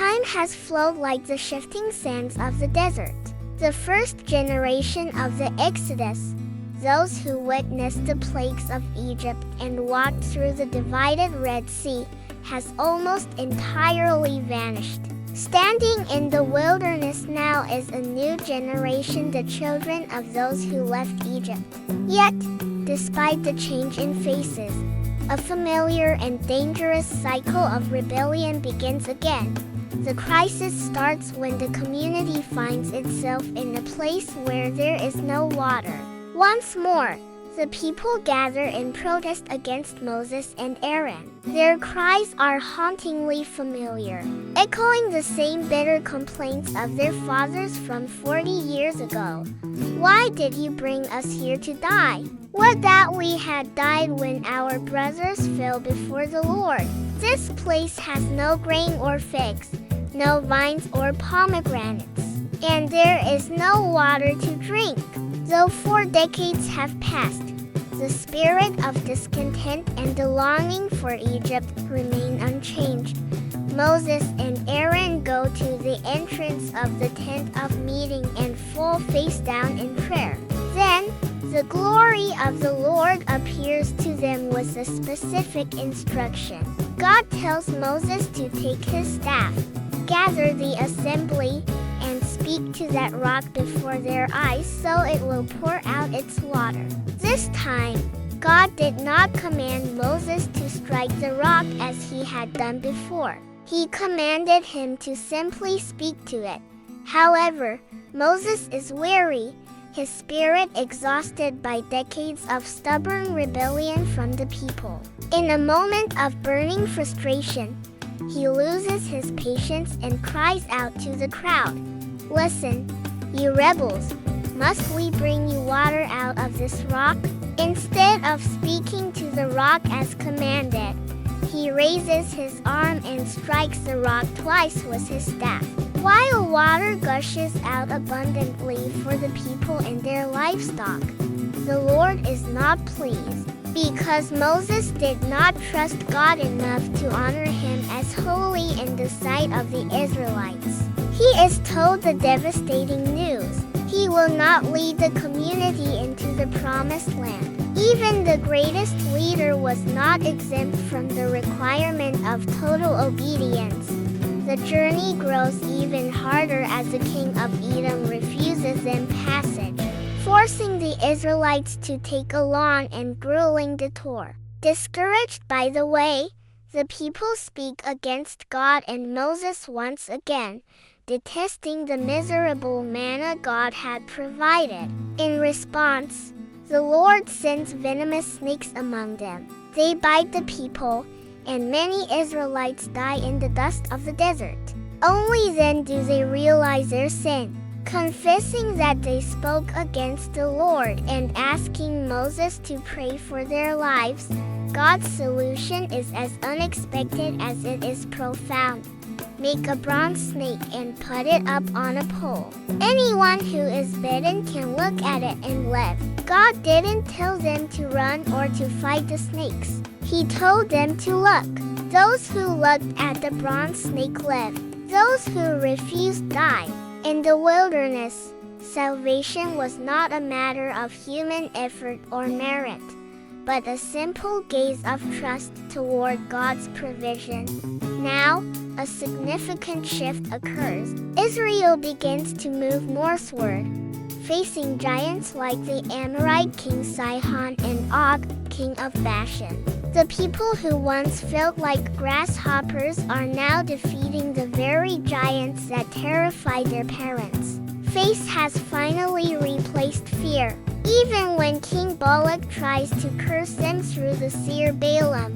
Time has flowed like the shifting sands of the desert. The first generation of the Exodus, those who witnessed the plagues of Egypt and walked through the divided Red Sea, has almost entirely vanished. Standing in the wilderness now is a new generation, the children of those who left Egypt. Yet, despite the change in faces, a familiar and dangerous cycle of rebellion begins again. The crisis starts when the community finds itself in a place where there is no water. Once more, the people gather in protest against Moses and Aaron. Their cries are hauntingly familiar, echoing the same bitter complaints of their fathers from 40 years ago. Why did you bring us here to die? Would that we had died when our brothers fell before the Lord. This place has no grain or figs, no vines or pomegranates, and there is no water to drink. Though 4 decades have passed, the spirit of discontent and the longing for Egypt remain unchanged. Moses and Aaron go to the entrance of the tent of meeting and fall face down in prayer. Then, the glory of the Lord appears to them with a specific instruction. God tells Moses to take his staff, gather the assembly, and speak to that rock before their eyes so it will pour out its water. This time, God did not command Moses to strike the rock as he had done before. He commanded him to simply speak to it. However, Moses is weary, his spirit exhausted by decades of stubborn rebellion from the people. In a moment of burning frustration, he loses his patience and cries out to the crowd, "Listen, you rebels, must we bring you water out of this rock?" Instead of speaking to the rock as commanded, he raises his arm and strikes the rock twice with his staff. While water gushes out abundantly for the people and their livestock, the Lord is not pleased, because Moses did not trust God enough to honor him as holy in the sight of the Israelites. He is told the devastating news: he will not lead the community into the promised land. Even the greatest leader was not exempt from the requirement of total obedience. The journey grows even harder as the king of Edom refuses them passage, forcing the Israelites to take a long and grueling detour. Discouraged by the way, the people speak against God and Moses once again, detesting the miserable manna God had provided. In response, the Lord sends venomous snakes among them. They bite the people, and many Israelites die in the dust of the desert. Only then do they realize their sin, confessing that they spoke against the Lord and asking Moses to pray for their lives. God's solution is as unexpected as it is profound. Make a bronze snake and put it up on a pole. Anyone who is bitten can look at it and live. God didn't tell them to run or to fight the snakes. He told them to look. Those who looked at the bronze snake lived. Those who refused died. In the wilderness, salvation was not a matter of human effort or merit, but a simple gaze of trust toward God's provision. Now, a significant shift occurs. Israel begins to move northward, facing giants like the Amorite king Sihon and Og, king of Bashan. The people who once felt like grasshoppers are now defeating the very giants that terrified their parents. Faith has finally replaced fear. Even when King Balak tries to curse them through the seer Balaam,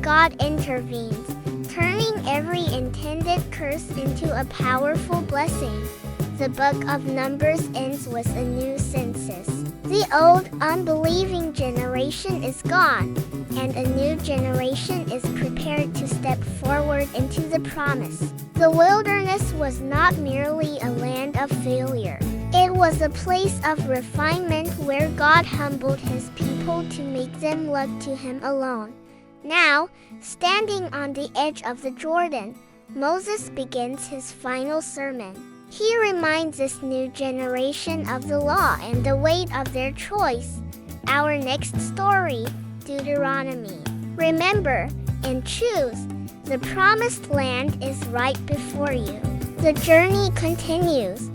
God intervenes, turning every intended curse into a powerful blessing. The book of Numbers ends with a new census. The old, unbelieving generation is gone, and a new generation is prepared to step forward into the promise. The wilderness was not merely a land of failure. It was a place of refinement where God humbled his people to make them look to him alone. Now, standing on the edge of the Jordan, Moses begins his final sermon. He reminds this new generation of the law and the weight of their choice. Our next story, Deuteronomy. Remember and choose. The promised land is right before you. The journey continues.